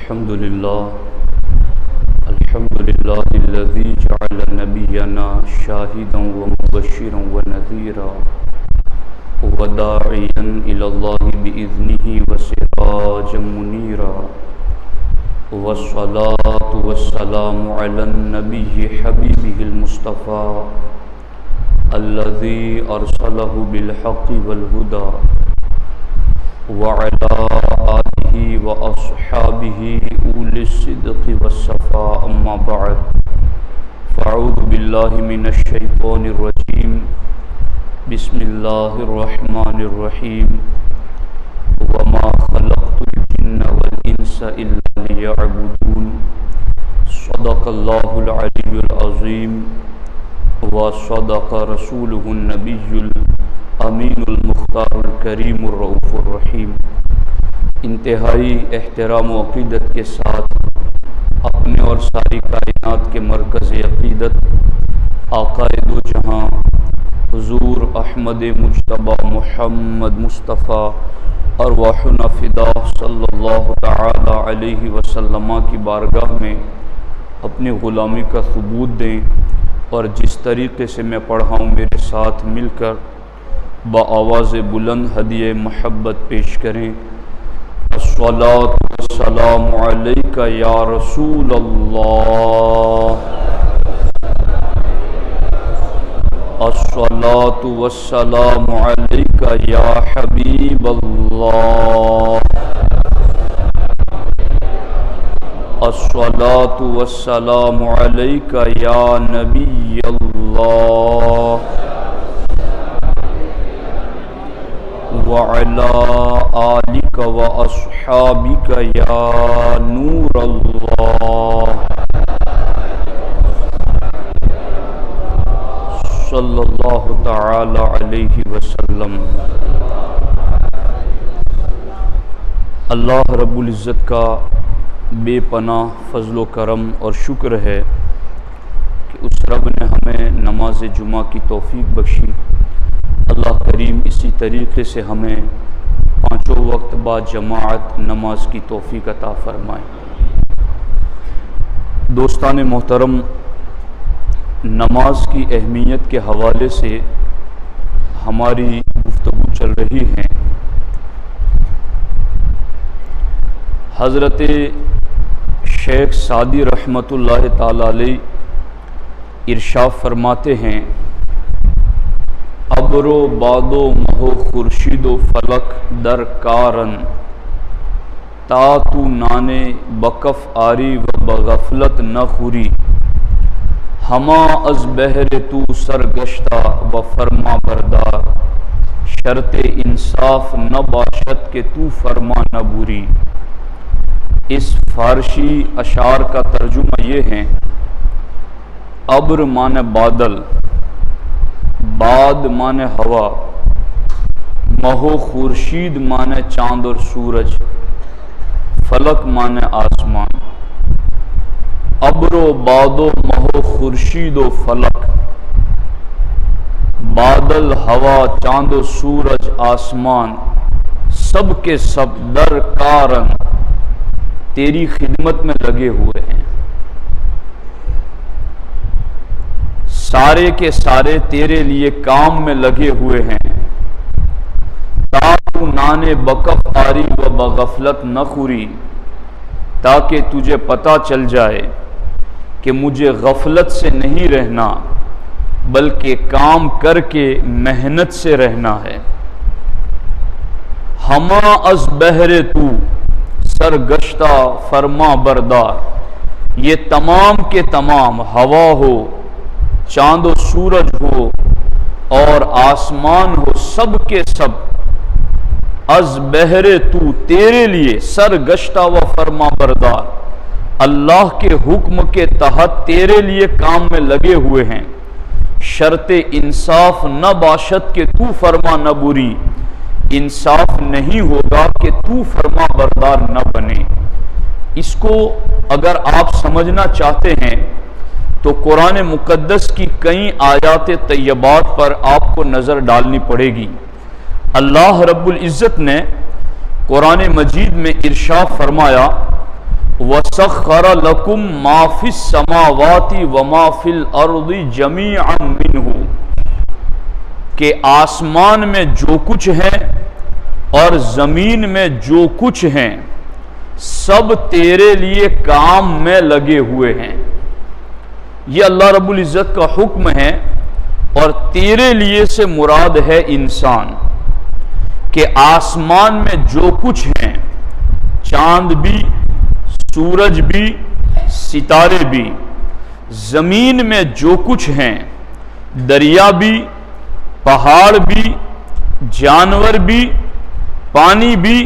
الحمد لله الذي جعل نبينا شاهدا ومبشرا ونذيرا وداعيا إلى الله بإذنه وسراجا منيرا والصلاة والسلام على النبي حبيبه المصطفى الذي أرسله بالحق والهدى وعلى آله وأصحابه أولي الصدق والصفاء أما بعد فأعوذ بالله من الشيطان الرجيم بسم الله الرحمن الرحيم وما خلقت الجن والإنس إلا ليعبدون صدق الله العلي العظيم وصدق رسوله النبي الأمين المختار الكريم الرؤوف الرحيم۔ انتہائی احترام و عقیدت کے ساتھ اپنے اور ساری کائنات کے مرکز عقیدت آقا دو جہاں حضور احمد مجتبی محمد مصطفیٰ ارواحنا فدا صلی اللہ تعالی علیہ وسلم کی بارگاہ میں اپنی غلامی کا ثبوت دیں اور جس طریقے سے میں پڑھا ہوں میرے ساتھ مل کر بآواز بلند ہدیہ محبت پیش کریں۔ الصلاۃ والسلام علیک یا رسول اللہ، الصلاۃ والسلام علیک یا حبیب اللہ، الصلاۃ والسلام علیک یا نبی اللہ وعلى آلك وأصحابك يا نور الله صلی اللہ تعالی علیہ وسلم۔ اللہ رب العزت کا بے پناہ فضل و کرم اور شکر ہے کہ اس رب نے ہمیں نماز جمعہ کی توفیق بخشی۔ اللہ کریم اسی طریقے سے ہمیں پانچوں وقت بعد جماعت نماز کی توفیق عطا فرمائے۔ دوستان محترم، نماز کی اہمیت کے حوالے سے ہماری گفتگو چل رہی ہے۔ حضرت شیخ سعدی رحمۃ اللہ تعالی علیہ ارشاد فرماتے ہیں، ابر و باد و مہ و خورشید و فلک در کارن، تا تو نانے بکف آری و بغفلت نہ خوری، ہما از بہر تو سرگشتہ و فرما بردار، شرط انصاف نہ باشد کہ تو فرما نہ بوری۔ اس فارسی اشعار کا ترجمہ یہ ہے، ابر معنی بادل، باد معنی ہوا، مہ و خورشید معنی چاند اور سورج، فلک معنی آسمان۔ ابر و باد و مہ و خورشید و فلک، بادل، ہوا، چاند و سورج، آسمان، سب کے سب در کارن تیری خدمت میں لگے ہوئے ہیں، سارے کے سارے تیرے لیے کام میں لگے ہوئے ہیں۔ تا تو نانے بکف آری و بغفلت نہ خوری، تاکہ تجھے پتہ چل جائے کہ مجھے غفلت سے نہیں رہنا بلکہ کام کر کے محنت سے رہنا ہے۔ ہما از بہر تو سرگشتہ فرما بردار، یہ تمام کے تمام ہوا ہو، چاند و سورج ہو اور آسمان ہو، سب کے سب از بہر تو تیرے لیے سرگشتہ و فرما بردار، اللہ کے حکم کے تحت تیرے لیے کام میں لگے ہوئے ہیں۔ شرط انصاف نہ باشد کہ تو فرما نہ بری، انصاف نہیں ہوگا کہ تو فرما بردار نہ بنے۔ اس کو اگر آپ سمجھنا چاہتے ہیں تو قرآن مقدس کی کئی آیات طیبات پر آپ کو نظر ڈالنی پڑے گی۔ اللہ رب العزت نے قرآن مجید میں ارشاد فرمایا، وَسَخَّرَ لَكُم مَّا فِي السَّمَاوَاتِ وَمَا فِي الْأَرْضِ جَمِيعًا مِّنْهُ کہ آسمان میں جو کچھ ہے اور زمین میں جو کچھ ہیں سب تیرے لیے کام میں لگے ہوئے ہیں۔ یہ اللہ رب العزت کا حکم ہے، اور تیرے لیے سے مراد ہے انسان، کہ آسمان میں جو کچھ ہیں، چاند بھی، سورج بھی، ستارے بھی، زمین میں جو کچھ ہیں، دریا بھی، پہاڑ بھی، جانور بھی، پانی بھی،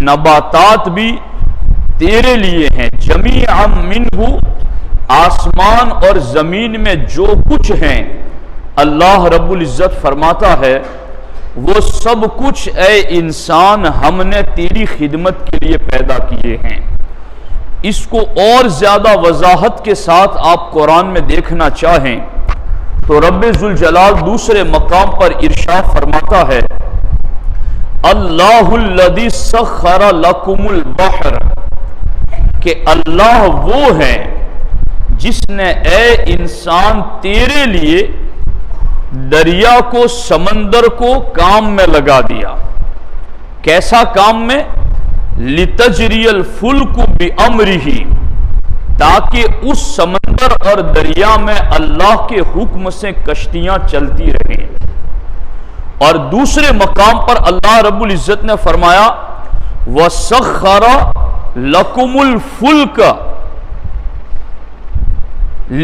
نباتات بھی تیرے لیے ہیں۔ جمیعا منہ، آسمان اور زمین میں جو کچھ ہیں، اللہ رب العزت فرماتا ہے وہ سب کچھ اے انسان ہم نے تیری خدمت کے لیے پیدا کیے ہیں۔ اس کو اور زیادہ وضاحت کے ساتھ آپ قرآن میں دیکھنا چاہیں تو رب ذوالجلال دوسرے مقام پر ارشاد فرماتا ہے اللہ الذی سخر لکم البحر، کہ اللہ وہ ہے جس نے اے انسان تیرے لیے دریا کو، سمندر کو کام میں لگا دیا۔ کیسا کام میں؟ لِتَجْرِيَ الْفُلْكُ بِأَمْرِهِ، تاکہ اس سمندر اور دریا میں اللہ کے حکم سے کشتیاں چلتی رہیں۔ اور دوسرے مقام پر اللہ رب العزت نے فرمایا وَسَخَّرَ لَكُمُ الْفُلْكَ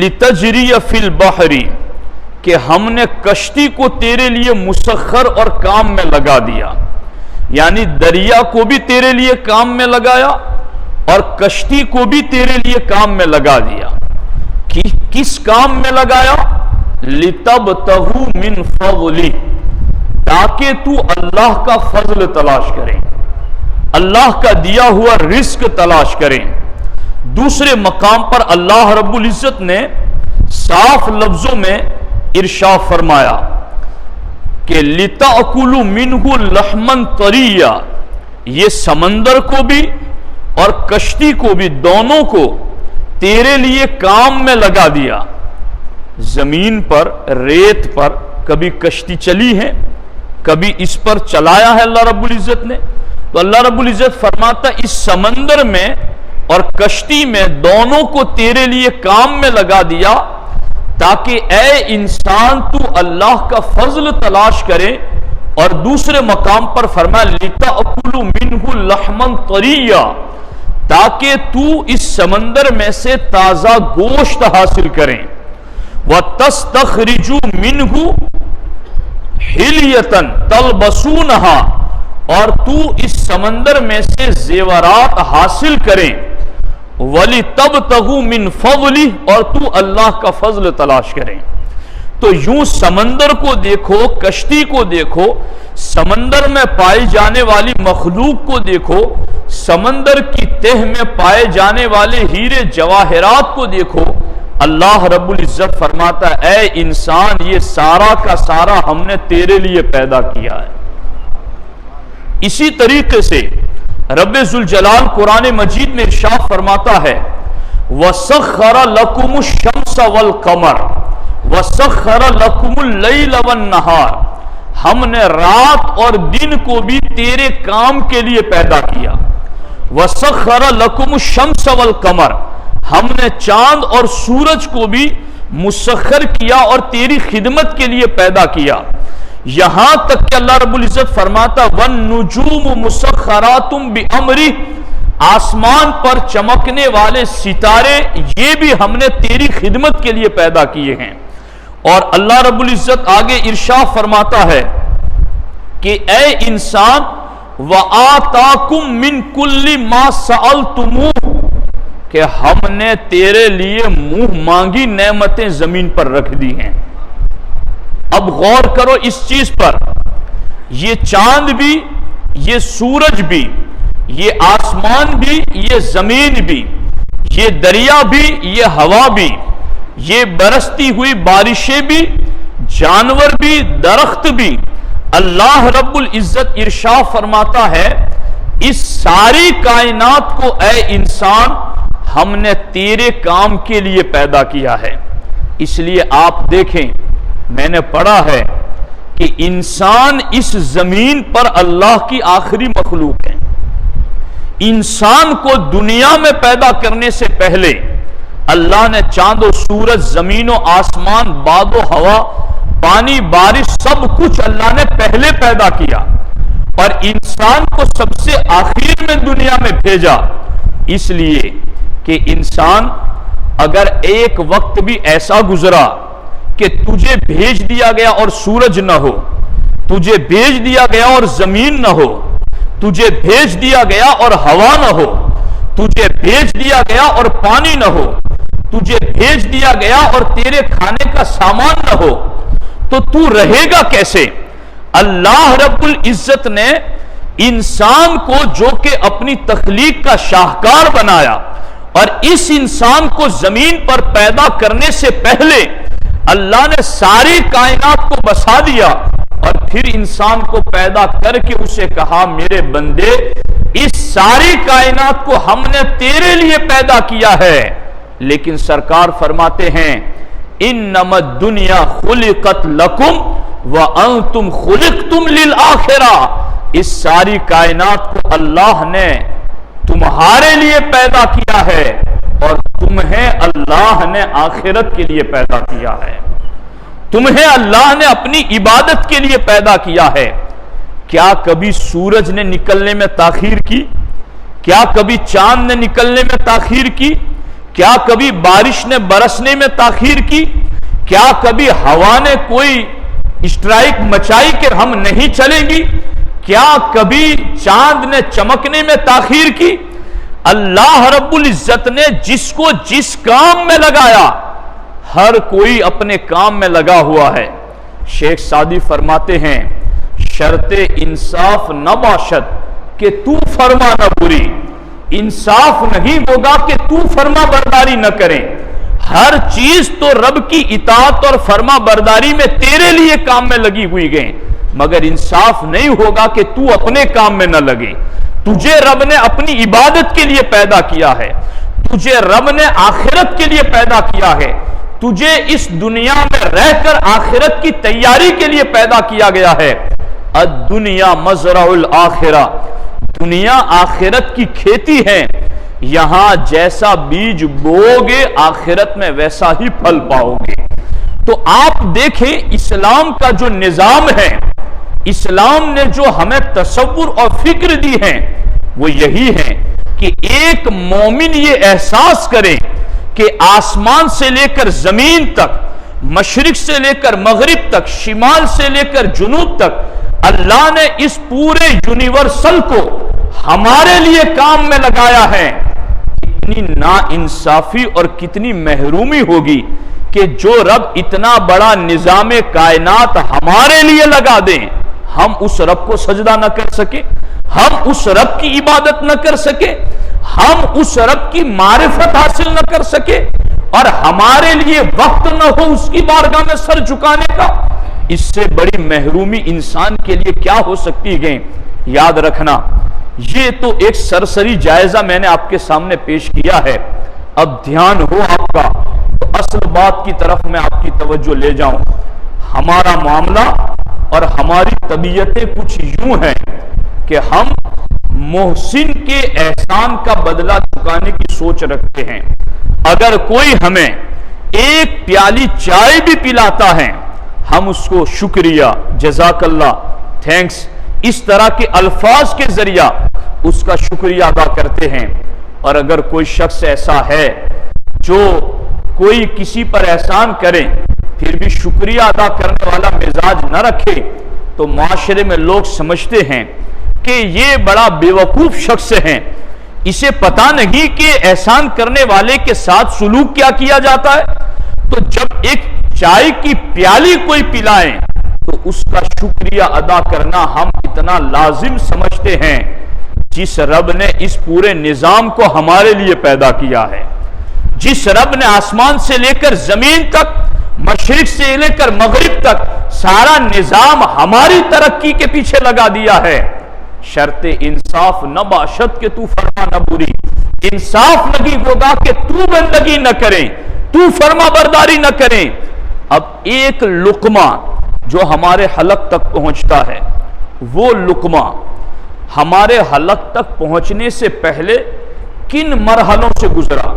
لِتَجْرِيَ فِي الْبَحْرِ، کہ ہم نے کشتی کو تیرے لیے مسخر اور کام میں لگا دیا، یعنی دریا کو بھی تیرے لیے کام میں لگایا اور کشتی کو بھی تیرے لیے کام میں لگا دیا۔ کس کام میں لگایا؟ لِتَبْتَغُوا مِنْ فَضْلِهِ، تاکہ تو اللہ کا فضل تلاش کریں، اللہ کا دیا ہوا رزق تلاش کریں۔ دوسرے مقام پر اللہ رب العزت نے صاف لفظوں میں ارشاد فرمایا کہ لِتَأْكُلُوا مِنْهُ لَحْمًا طَرِيًّا، یہ سمندر کو بھی اور کشتی کو بھی، دونوں کو تیرے لیے کام میں لگا دیا۔ زمین پر، ریت پر کبھی کشتی چلی ہے، کبھی اس پر چلایا ہے اللہ رب العزت نے، تو اللہ رب العزت فرماتا اس سمندر میں اور کشتی میں دونوں کو تیرے لیے کام میں لگا دیا، تاکہ اے انسان تو اللہ کا فضل تلاش کرے۔ اور دوسرے مقام پر فرمایا لِتَأْكُلُوا مِنْهُ لَحْمًا طَرِيًّا، تاکہ تو اس سمندر میں سے تازہ گوشت حاصل کریں۔ وَتَسْتَخْرِجُوا مِنْهُ حِلْيَةً تَلْبَسُونَهَا، اور تو اس سمندر میں سے زیورات حاصل کریں۔ وَلِتَبْتَغُوا مِنْ فَضْلِهِ، اور تو اللہ کا فضل تلاش کریں۔ تو یوں سمندر کو دیکھو، کشتی کو دیکھو، سمندر میں پائی جانے والی مخلوق کو دیکھو، سمندر کی تہ میں پائے جانے والے ہیرے جواہرات کو دیکھو۔ اللہ رب العزت فرماتا ہے اے انسان یہ سارا کا سارا ہم نے تیرے لیے پیدا کیا ہے۔ اسی طریقے سے رب ذوالجلال قرآن مجید میں ارشاد فرماتا ہے وَسَخَّرَ لَكُمُ الشَّمْسَ وَالْقَمَرَ وَسَخَّرَ لَكُمُ اللَّيْلَ وَالنَّهَارَ، ہم نے رات اور دن کو بھی تیرے کام کے لیے پیدا کیا۔ وَسَخَّرَ لَكُمُ الشَّمْسَ وَالْقَمَرَ، ہم نے چاند اور سورج کو بھی مسخر کیا اور تیری خدمت کے لیے پیدا کیا۔ یہاں تک کہ اللہ رب العزت فرماتا وَالنُّجُومُ مُسَخَّرَاتٌ بِأَمْرِهِ، آسمان پر چمکنے والے ستارے یہ بھی ہم نے تیری خدمت کے لیے پیدا کیے ہیں۔ اور اللہ رب العزت آگے ارشاد فرماتا ہے کہ اے انسان وَآتَاكُم مِّن كُلِّ مَا سَأَلْتُمُوهُ، کہ ہم نے تیرے لیے منہ مانگی نعمتیں زمین پر رکھ دی ہیں۔ اب غور کرو اس چیز پر، یہ چاند بھی، یہ سورج بھی، یہ آسمان بھی، یہ زمین بھی، یہ دریا بھی، یہ ہوا بھی، یہ برستی ہوئی بارشیں بھی، جانور بھی، درخت بھی، اللہ رب العزت ارشاد فرماتا ہے اس ساری کائنات کو اے انسان ہم نے تیرے کام کے لیے پیدا کیا ہے۔ اس لیے آپ دیکھیں، میں نے پڑھا ہے کہ انسان اس زمین پر اللہ کی آخری مخلوق ہے۔ انسان کو دنیا میں پیدا کرنے سے پہلے اللہ نے چاند و سورج، زمین و آسمان، باد و ہوا، پانی، بارش، سب کچھ اللہ نے پہلے پیدا کیا، اور انسان کو سب سے آخر میں دنیا میں بھیجا، اس لیے کہ انسان اگر ایک وقت بھی ایسا گزرا کہ تجھے بھیج دیا گیا اور سورج نہ ہو، تجھے بھیج دیا گیا اور زمین نہ ہو، تجھے بھیج دیا گیا اور ہوا نہ ہو، تجھے بھیج دیا گیا اور پانی نہ ہو، تجھے بھیج دیا گیا اور تیرے کھانے کا سامان نہ ہو، تو تو رہے گا کیسے؟ اللہ رب العزت نے انسان کو، جو کہ اپنی تخلیق کا شاہکار بنایا، اور اس انسان کو زمین پر پیدا کرنے سے پہلے اللہ نے ساری کائنات کو بسا دیا، اور پھر انسان کو پیدا کر کے اسے کہا، میرے بندے، اس ساری کائنات کو ہم نے تیرے لیے پیدا کیا ہے۔ لیکن سرکار فرماتے ہیں، انما الدنیا خلقت لکم وانتم خلقتم للآخرہ، اس ساری کائنات کو اللہ نے تمہارے لیے پیدا کیا ہے، اور تمہیں اللہ نے آخرت کے لیے پیدا کیا ہے، تمہیں اللہ نے اپنی عبادت کے لیے پیدا کیا ہے۔ کیا کبھی سورج نے نکلنے میں تاخیر کی؟ کیا کبھی چاند نے نکلنے میں تاخیر کی؟ کیا کبھی بارش نے برسنے میں تاخیر کی؟ کیا کبھی ہوا نے کوئی اسٹرائک مچائی کہ ہم نہیں چلیں گی؟ کیا کبھی چاند نے چمکنے میں تاخیر کی؟ اللہ رب العزت نے جس کو جس کام میں لگایا، ہر کوئی اپنے کام میں لگا ہوا ہے۔ شیخ سعدی فرماتے ہیں، شرط انصاف نہ باشد کہ تو فرما نہ بری، انصاف نہیں ہوگا کہ تو فرما برداری نہ کرے۔ ہر چیز تو رب کی اطاعت اور فرما برداری میں تیرے لیے کام میں لگی ہوئی گئیں، مگر انصاف نہیں ہوگا کہ تو اپنے کام میں نہ لگے۔ تجھے رب نے اپنی عبادت کے لیے پیدا کیا ہے، تجھے رب نے آخرت کے لیے پیدا کیا ہے، تجھے اس دنیا میں رہ کر آخرت کی تیاری کے لیے پیدا کیا گیا ہے۔ الدنیا مزرع الآخرہ، دنیا آخرت کی کھیتی ہے، یہاں جیسا بیج بوگے آخرت میں ویسا ہی پھل پاؤ گے۔ تو آپ دیکھیں اسلام کا جو نظام ہے، اسلام نے جو ہمیں تصور اور فکر دی ہے، وہ یہی ہے کہ ایک مومن یہ احساس کرے کہ آسمان سے لے کر زمین تک، مشرق سے لے کر مغرب تک، شمال سے لے کر جنوب تک، اللہ نے اس پورے یونیورسل کو ہمارے لیے کام میں لگایا ہے۔ کتنی نا انصافی اور کتنی محرومی ہوگی کہ جو رب اتنا بڑا نظام کائنات ہمارے لیے لگا دیں، ہم اس رب کو سجدہ نہ کر سکے، ہم اس رب کی عبادت نہ کر سکے، ہم اس رب کی معرفت حاصل نہ کر سکے، اور ہمارے لیے وقت نہ ہو اس کی بارگاہ میں سر جھکانے کا۔ اس سے بڑی محرومی انسان کے لیے کیا ہو سکتی ہے؟ یاد رکھنا، یہ تو ایک سرسری جائزہ میں نے آپ کے سامنے پیش کیا ہے، اب دھیان ہو آپ کا تو اصل بات کی طرف میں آپ کی توجہ لے جاؤں۔ ہمارا معاملہ اور ہماری طبیعتیں کچھ یوں ہیں کہ ہم محسن کے احسان کا بدلہ چکانے کی سوچ رکھتے ہیں۔ اگر کوئی ہمیں ایک پیالی چائے بھی پلاتا ہے، ہم اس کو شکریہ، جزاک اللہ، تھینکس، اس طرح کے الفاظ کے ذریعہ اس کا شکریہ ادا کرتے ہیں۔ اور اگر کوئی شخص ایسا ہے جو کوئی کسی پر احسان کرے پھر بھی شکریہ ادا کرنے والا مزاج نہ رکھے، تو معاشرے میں لوگ سمجھتے ہیں کہ یہ بڑا بیوقوف شخص ہے، اسے پتہ نہیں کہ احسان کرنے والے کے ساتھ سلوک کیا کیا جاتا ہے۔ تو جب ایک چائے کی پیالی کوئی پلائے تو اس کا شکریہ ادا کرنا ہم اتنا لازم سمجھتے ہیں، جس رب نے اس پورے نظام کو ہمارے لیے پیدا کیا ہے، جس رب نے آسمان سے لے کر زمین تک، مشرق سے لے کر مغرب تک سارا نظام ہماری ترقی کے پیچھے لگا دیا ہے۔ شرط انصاف نہ باشد کہ تو فرما نہ بری، انصاف نہیں ہوگا کہ تو بندگی نہ کریں، تو فرما برداری نہ کریں۔ اب ایک لقمہ جو ہمارے حلق تک پہنچتا ہے، وہ لقمہ ہمارے حلق تک پہنچنے سے پہلے کن مرحلوں سے گزرا،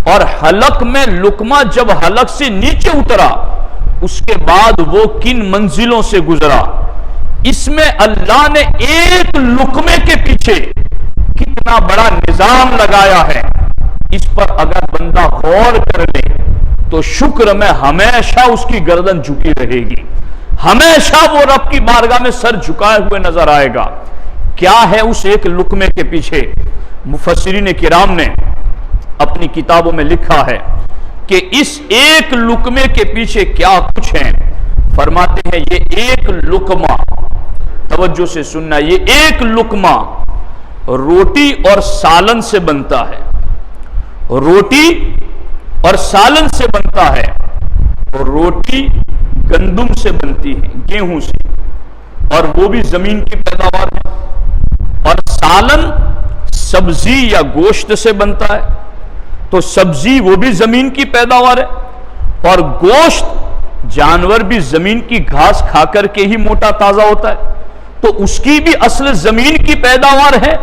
اور حلق میں لقمہ جب حلق سے نیچے اترا اس کے بعد وہ کن منزلوں سے گزرا، اس میں اللہ نے ایک لقمے کے پیچھے کتنا بڑا نظام لگایا ہے۔ اس پر اگر بندہ غور کر لے تو شکر میں ہمیشہ اس کی گردن جھکی رہے گی، ہمیشہ وہ رب کی بارگاہ میں سر جھکائے ہوئے نظر آئے گا۔ کیا ہے اس ایک لقمے کے پیچھے؟ مفسرین کرام نے اپنی کتابوں میں لکھا ہے کہ اس ایک لقمے کے پیچھے کیا کچھ ہے۔ فرماتے ہیں یہ ایک لقمہ، توجہ سے سننا، یہ ایک لقمہ روٹی اور سالن سے بنتا ہے، روٹی اور سالن سے بنتا ہے، اور روٹی گندم سے بنتی ہے، گیہوں سے، اور وہ بھی زمین کی پیداوار ہے، اور سالن سبزی یا گوشت سے بنتا ہے، تو سبزی وہ بھی زمین کی پیداوار ہے، اور گوشت جانور بھی زمین کی گھاس کھا کر کے ہی موٹا تازہ ہوتا ہے، تو اس کی بھی اصل زمین کی پیداوار ہے۔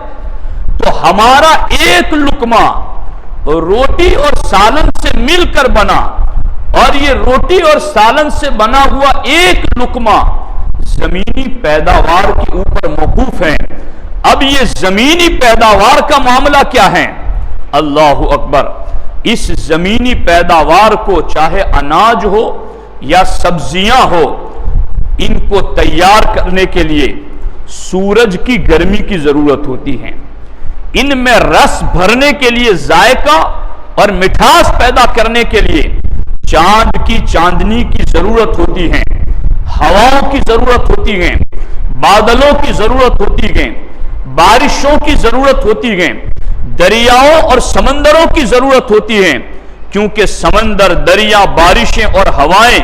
تو ہمارا ایک لقمہ روٹی اور سالن سے مل کر بنا، اور یہ روٹی اور سالن سے بنا ہوا ایک لقمہ زمینی پیداوار کے اوپر موقوف ہے۔ اب یہ زمینی پیداوار کا معاملہ کیا ہے؟ اللہ اکبر! اس زمینی پیداوار کو چاہے اناج ہو یا سبزیاں ہو، ان کو تیار کرنے کے لیے سورج کی گرمی کی ضرورت ہوتی ہے، ان میں رس بھرنے کے لیے، ذائقہ اور مٹھاس پیدا کرنے کے لیے چاند کی چاندنی کی ضرورت ہوتی ہے، ہواؤں کی ضرورت ہوتی ہے، بادلوں کی ضرورت ہوتی ہے، بارشوں کی ضرورت ہوتی ہے، دریاؤں اور سمندروں کی ضرورت ہوتی ہے، کیونکہ سمندر، دریا، بارشیں اور ہوائیں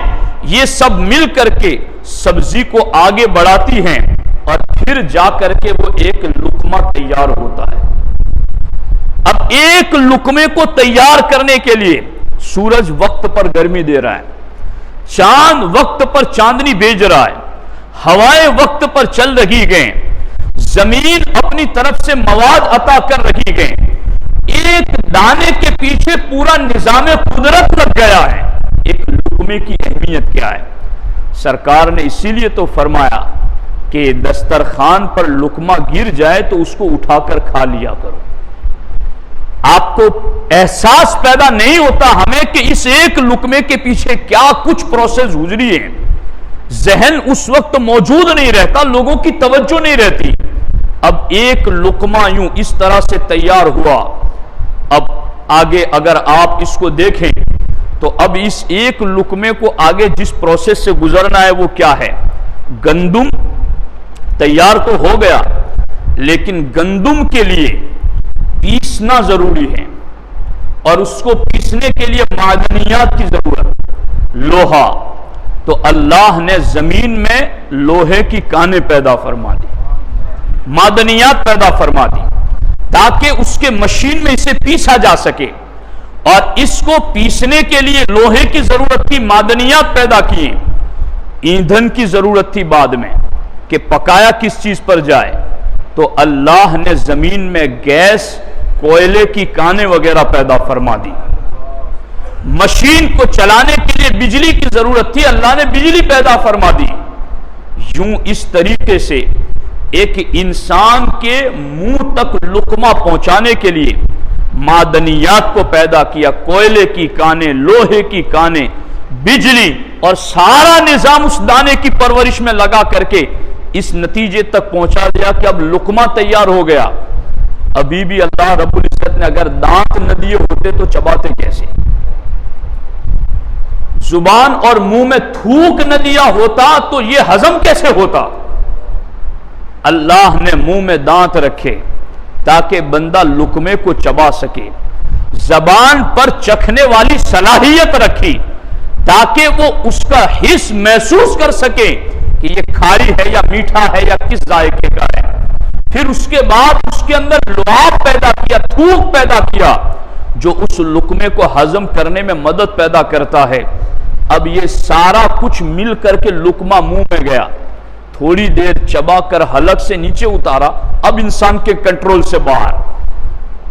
یہ سب مل کر کے سبزی کو آگے بڑھاتی ہیں، اور پھر جا کر کے وہ ایک لقمہ تیار ہوتا ہے۔ اب ایک لقمے کو تیار کرنے کے لیے سورج وقت پر گرمی دے رہا ہے، چاند وقت پر چاندنی بھیج رہا ہے، ہوائیں وقت پر چل رہی ہیں، زمین اپنی طرف سے مواد عطا کر رہی ہے، ایک دانے کے پیچھے پورا نظام قدرت لگ گیا ہے۔ ایک لقمے کی اہمیت کیا ہے؟ سرکار نے اسی لیے تو فرمایا کہ دسترخوان پر لقمہ گر جائے تو اس کو اٹھا کر کھا لیا کرو۔ آپ کو احساس پیدا نہیں ہوتا ہمیں کہ اس ایک لقمے کے پیچھے کیا کچھ پروسیس گزری ہے، ذہن اس وقت موجود نہیں رہتا، لوگوں کی توجہ نہیں رہتی۔ اب ایک لقمہ یوں اس طرح سے تیار ہوا۔ اب آگے اگر آپ اس کو دیکھیں تو اب اس ایک لقمے کو آگے جس پروسیس سے گزرنا ہے وہ کیا ہے؟ گندم تیار تو ہو گیا، لیکن گندم کے لیے پیسنا ضروری ہے، اور اس کو پیسنے کے لیے معدنیات کی ضرورت، لوہا۔ تو اللہ نے زمین میں لوہے کی کانیں پیدا فرما دی، معدنیات پیدا فرما دی، تاکہ اس کے مشین میں اسے پیسا جا سکے، اور اس کو پیسنے کے لیے لوہے کی ضرورت تھی، معدنیات پیدا کیے، ایندھن کی ضرورت تھی بعد میں کہ پکایا کس چیز پر جائے، تو اللہ نے زمین میں گیس، کوئلے کی کانیں وغیرہ پیدا فرما دی۔ مشین کو چلانے کے لیے بجلی کی ضرورت تھی، اللہ نے بجلی پیدا فرما دی۔ یوں اس طریقے سے ایک انسان کے منہ تک لقمہ پہنچانے کے لیے معدنیات کو پیدا کیا، کوئلے کی کانیں، لوہے کی کانیں، بجلی، اور سارا نظام اس دانے کی پرورش میں لگا کر کے اس نتیجے تک پہنچا دیا کہ اب لقمہ تیار ہو گیا۔ ابھی بھی اللہ رب العزت نے اگر دانت نہ دیے ہوتے تو چباتے کیسے؟ زبان اور منہ میں تھوک نہ دیا ہوتا تو یہ ہضم کیسے ہوتا؟ اللہ نے منہ میں دانت رکھے تاکہ بندہ لقمے کو چبا سکے، زبان پر چکھنے والی صلاحیت رکھی تاکہ وہ اس کا حس محسوس کر سکے کہ یہ کھاری ہے یا میٹھا ہے یا کس ذائقے کا ہے، پھر اس کے بعد اس کے اندر لعاب پیدا کیا، تھوک پیدا کیا جو اس لقمے کو ہضم کرنے میں مدد پیدا کرتا ہے۔ اب یہ سارا کچھ مل کر کے لقمہ منہ میں گیا، تھوڑی دیر چبا کر حلق سے نیچے اتارا، اب انسان کے کنٹرول سے باہر۔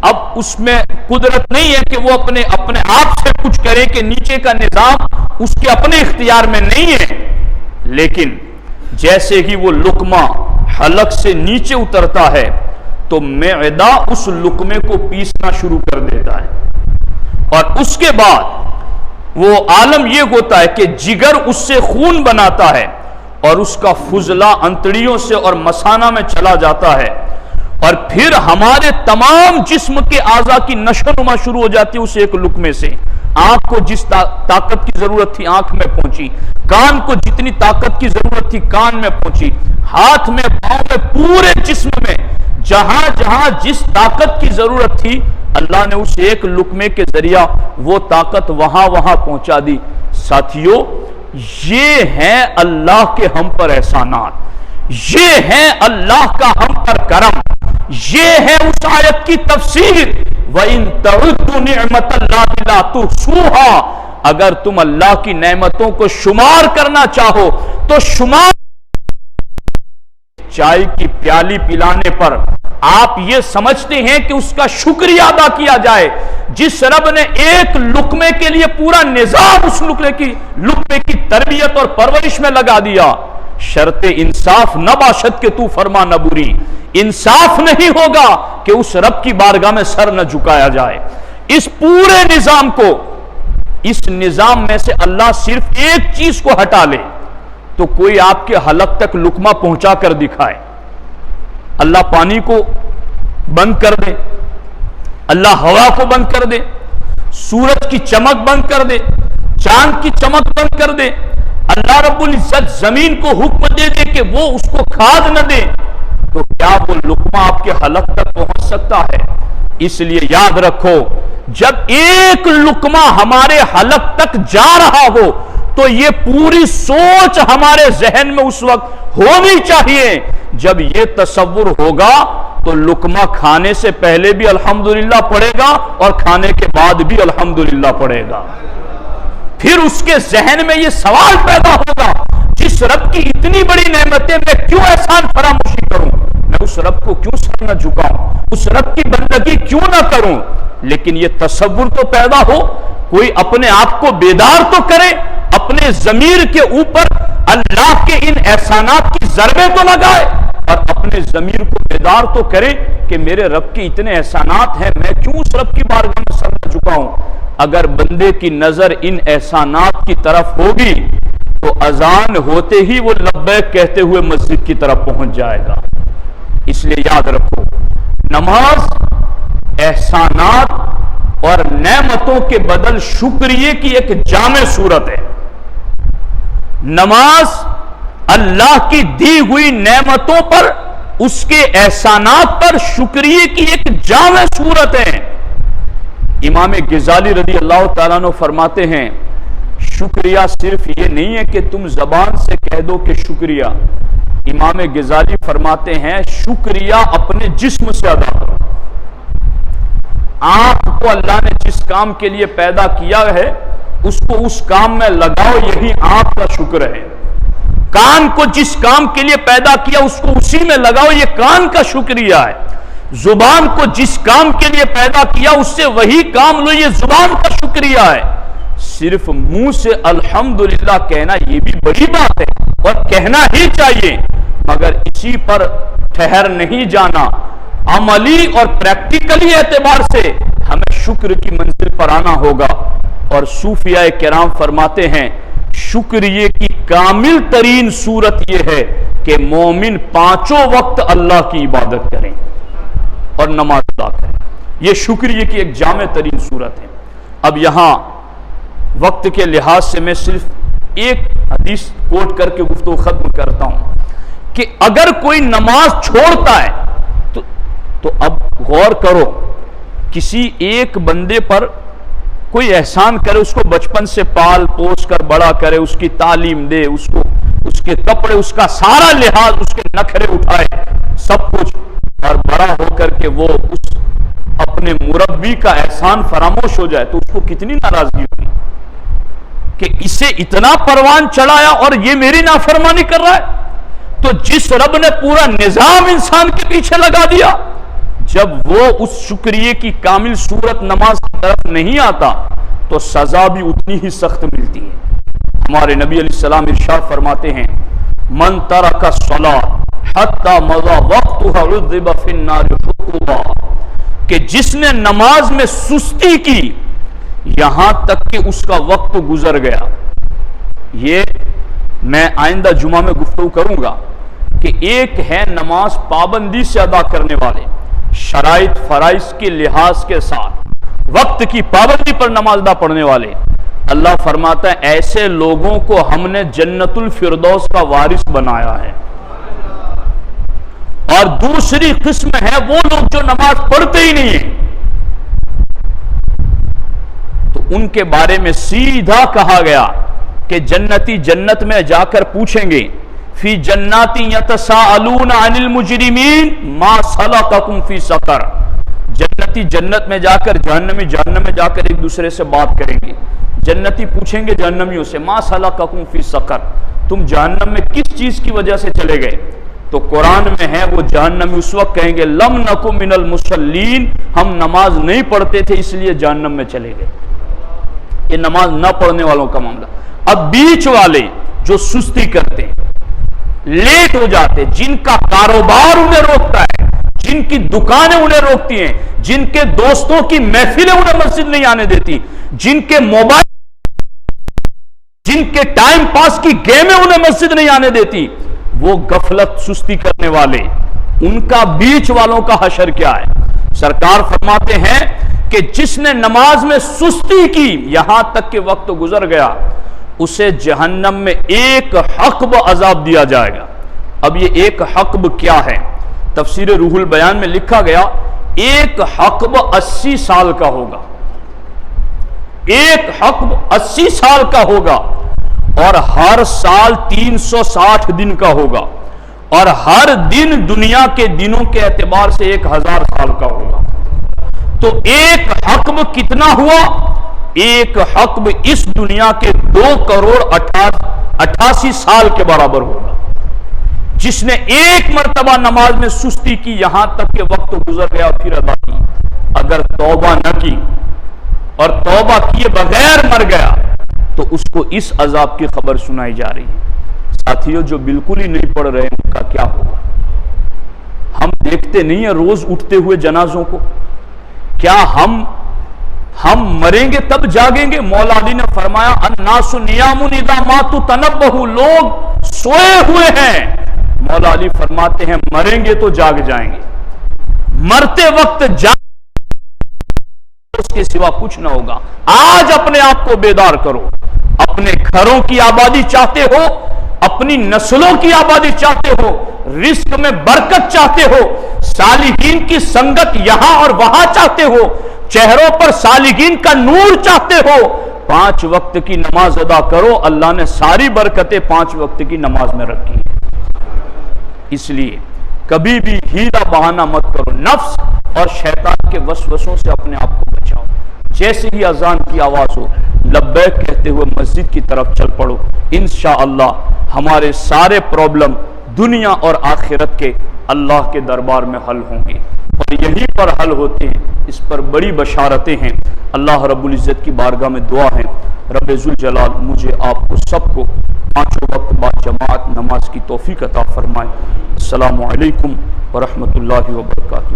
اب اس میں قدرت نہیں ہے کہ وہ اپنے آپ سے کچھ کرے، کہ نیچے کا نظام اس کے اپنے اختیار میں نہیں ہے، لیکن جیسے ہی وہ لقمہ حلق سے نیچے اترتا ہے تو معدہ اس لقمے کو پیسنا شروع کر دیتا ہے، اور اس کے بعد وہ عالم یہ ہوتا ہے کہ جگر اس سے خون بناتا ہے اور اس کا فضلہ انتڑیوں سے اور مثانہ میں چلا جاتا ہے، اور پھر ہمارے تمام جسم کے اعضاء کی نشو و نما شروع ہو جاتی ہے اس ایک لقمے سے۔ آنکھ کو جس طاقت کی ضرورت تھی آنکھ میں پہنچی، کان کو جتنی طاقت کی ضرورت تھی کان میں پہنچی، ہاتھ میں، پاؤں میں، پورے جسم میں جہاں جہاں جس طاقت کی ضرورت تھی اللہ نے اس ایک لقمے کے ذریعہ وہ طاقت وہاں پہنچا دی۔ ساتھیو، یہ ہیں اللہ کے ہم پر احسانات، یہ ہے اللہ کا ہم پر کرم، یہ ہے اس آیت کی تفسیر وَإِن تَعُدُّوا نِعْمَةَ اللَّهِ لَا تُحْصُوهَا۔ اگر تم اللہ کی نعمتوں کو شمار کرنا چاہو تو شمار، چائے کی پیالی پلانے پر آپ یہ سمجھتے ہیں کہ اس کا شکریہ ادا کیا جائے، جس رب نے ایک لقمے کے لیے پورا نظام اس لقمے کی تربیت اور پرورش میں لگا دیا۔ شرط انصاف نہ باشد کہ تو فرما نہ بری، انصاف نہیں ہوگا کہ اس رب کی بارگاہ میں سر نہ جھکایا جائے۔ اس پورے نظام کو، اس نظام میں سے اللہ صرف ایک چیز کو ہٹا لے تو کوئی آپ کے حلق تک لقمہ پہنچا کر دکھائے، اللہ پانی کو بند کر دے، اللہ ہوا کو بند کر دے، سورج کی چمک بند کر دے، چاند کی چمک بند کر دے، اللہ رب العزت زمین کو حکم دے دے کہ وہ اس کو کھاد نہ دے، تو کیا وہ لقمہ آپ کے حلق تک پہنچ سکتا ہے؟ اس لیے یاد رکھو، جب ایک لقمہ ہمارے حلق تک جا رہا ہو تو یہ پوری سوچ ہمارے ذہن میں اس وقت ہونی چاہیے، جب یہ تصور ہوگا تو لقمہ کھانے سے پہلے بھی الحمدللہ پڑھے گا اور کھانے کے بعد بھی الحمدللہ پڑھے گا۔ پھر اس کے ذہن میں یہ سوال پیدا ہوگا، جس رب کی اتنی بڑی نعمتیں میں کیوں احسان فراموشی کروں، میں اس رب کو کیوں سر نہ جھکاؤں، اس رب کی بندگی کیوں نہ کروں؟ لیکن یہ تصور تو پیدا ہو، کوئی اپنے آپ کو بیدار تو کرے، اپنے ضمیر کے اوپر اللہ کے ان احسانات کی ضربیں تو لگائے، اور اپنے ضمیر کو بیدار تو کرے کہ میرے رب کے اتنے احسانات ہیں، میں کیوں اس رب کی بارگاہ میں سر نہ جھکاؤں؟ اگر بندے کی نظر ان احسانات کی طرف ہوگی تو اذان ہوتے ہی وہ لبیک کہتے ہوئے مسجد کی طرف پہنچ جائے گا۔ اس لیے یاد رکھو، نماز احسانات اور نعمتوں کے بدل شکریہ کی ایک جامع صورت ہے۔ نماز اللہ کی دی ہوئی نعمتوں پر، اس کے احسانات پر شکریہ کی ایک جامع صورت ہے۔ امام غزالی رضی اللہ تعالیٰ عنہ فرماتے ہیں، شکریہ صرف یہ نہیں ہے کہ تم زبان سے کہہ دو کہ شکریہ، امام غزالی فرماتے ہیں شکریہ اپنے جسم سے ادا کرو۔ آنکھ کو اللہ نے جس کام کے لیے پیدا کیا ہے اس کو اس کام میں لگاؤ، یہی آنکھ کا شکر ہے۔ کان کو جس کام کے لیے پیدا کیا اس کو اسی میں لگاؤ، یہ کان کا شکریہ ہے۔ زبان کو جس کام کے لیے پیدا کیا اس سے وہی کام لو، یہ زبان کا شکریہ ہے۔ صرف منہ سے الحمدللہ کہنا یہ بھی بڑی بات ہے اور کہنا ہی چاہیے، مگر اسی پر ٹھہر نہیں جانا، عملی اور پریکٹیکلی اعتبار سے ہمیں شکر کی منزل پر آنا ہوگا۔ اور صوفیاء کرام فرماتے ہیں شکریہ کی کامل ترین صورت یہ ہے کہ مومن پانچوں وقت اللہ کی عبادت کریں اور نماز ادا کریں، یہ شکریہ کی ایک جامع ترین صورت ہے۔ اب یہاں وقت کے لحاظ سے میں صرف ایک حدیث کوٹ کر کے گفتگو ختم کرتا ہوں کہ اگر کوئی نماز چھوڑتا ہے تو اب غور کرو، کسی ایک بندے پر کوئی احسان کرے، اس کو بچپن سے پال پوس کر بڑا کرے، اس کی تعلیم دے، اس کے کپڑے، اس کا سارا لحاظ، اس کے نخرے اٹھائے، سب کچھ، اور بڑا ہو کر کے وہ اس اپنے مربی کا احسان فراموش ہو جائے تو اس کو کتنی ناراضگی ہوگی کہ اسے اتنا پروان چڑھایا اور یہ میری نافرمانی کر رہا ہے. تو جس رب نے پورا نظام انسان کے پیچھے لگا دیا، جب وہ اس شکریہ کی کامل صورت نماز کی طرف نہیں آتا تو سزا بھی اتنی ہی سخت ملتی ہے. ہمارے نبی علیہ السلام ارشاد فرماتے ہیں من ترک الصلاۃ حتی مضى وقتها عذب فی النار حقوقا، کہ جس نے نماز میں سستی کی یہاں تک کہ اس کا وقت گزر گیا. یہ میں آئندہ جمعہ میں گفتگو کروں گا کہ ایک ہے نماز پابندی سے ادا کرنے والے، شرائط فرائض کے لحاظ کے ساتھ وقت کی پابندی پر نماز ادا پڑھنے والے. اللہ فرماتا ہے ایسے لوگوں کو ہم نے جنت الفردوس کا وارث بنایا ہے. اور دوسری قسم ہے وہ لوگ جو نماز پڑھتے ہی نہیں ہیں، تو ان کے بارے میں سیدھا کہا گیا کہ جنتی جنت میں جا کر پوچھیں گے فی جنات یتساءلون عن المجرمین ما سلککم فی سقر. جنتی جنت میں جا کر جہنم میں جا کر ایک دوسرے سے بات کریں گے. جنتی پوچھیں گے جہنمیوں سے ما سلککم فی سقر، تم جہنم میں کس چیز کی وجہ سے چلے گئے؟ تو قرآن میں ہے وہ جہنمی اس وقت کہیں گے لم نکو من المصلین، ہم نماز نہیں پڑھتے تھے اس لیے جہنم میں چلے گئے. یہ نماز نہ پڑھنے والوں کا معاملہ. اب بیچ والے جو سستی کرتے ہیں، لیٹ ہو جاتے، جن کا کاروبار انہیں روکتا ہے، جن کی دکانیں انہیں روکتی ہیں، جن کے دوستوں کی محفلیں انہیں مسجد نہیں آنے دیتی، جن کے موبائل جن کے ٹائم پاس کی گیمیں انہیں مسجد نہیں آنے دیتی، وہ غفلت سستی کرنے والے، ان کا بیچ والوں کا حشر کیا ہے؟ سرکار فرماتے ہیں کہ جس نے نماز میں سستی کی یہاں تک کہ وقت گزر گیا اسے جہنم میں ایک حقب عذاب دیا جائے گا. اب یہ ایک حقب کیا ہے؟ تفسیر روح البیان میں لکھا گیا ایک حقب 80 سال کا ہوگا. ایک حقب 80 سال کا ہوگا اور ہر سال 360 دن کا ہوگا اور ہر دن دنیا کے دنوں کے اعتبار سے 1000 سال کا ہوگا. تو ایک حقب کتنا ہوا؟ ایک حقب اس دنیا کے 2,88 سال کے برابر ہوگا. جس نے ایک مرتبہ نماز میں سستی کی یہاں تک کہ وقت گزر گیا پھر ادا کی، اگر توبہ نہ کی اور توبہ کیے بغیر مر گیا تو اس کو اس عذاب کی خبر سنائی جا رہی ہے. ساتھیوں جو بالکل ہی نہیں پڑھ رہے ان کا کیا ہوگا؟ ہم دیکھتے نہیں ہیں روز اٹھتے ہوئے جنازوں کو؟ کیا ہم مریں گے تب جاگیں گے؟ مولا علی نے فرمایا الناس نیام اذا ماتوا تنبہوا، لوگ سوئے ہوئے ہیں. مولا علی فرماتے ہیں مریں گے تو جاگ جائیں گے، مرتے وقت اس کے سوا کچھ نہ ہوگا. آج اپنے آپ کو بیدار کرو. اپنے گھروں کی آبادی چاہتے ہو، اپنی نسلوں کی آبادی چاہتے ہو، رزق میں برکت چاہتے ہو، صالحین کی سنگت یہاں اور وہاں چاہتے ہو، چہروں پر صالحین کا نور چاہتے ہو، 5 وقت کی نماز ادا کرو. اللہ نے ساری برکتیں 5 وقت کی نماز میں رکھی. اس لیے کبھی بھی ہیلا بہانہ مت کرو. نفس اور شیطان کے وسوسوں سے اپنے آپ کو بچاؤ. جیسے ہی اذان کی آواز ہو لبیک کہتے ہوئے مسجد کی طرف چل پڑو. انشاءاللہ ہمارے سارے پرابلم دنیا اور آخرت کے اللہ کے دربار میں حل ہوں گے اور یہیں پر حل ہوتے ہیں. اس پر بڑی بشارتیں ہیں. اللہ رب العزت کی بارگاہ میں دعا ہے رب ذوالجلال مجھے آپ کو سب کو 5 وقت بعد جماعت نماز کی توفیق عطا فرمائے. السلام علیکم ورحمۃ اللہ وبرکاتہ.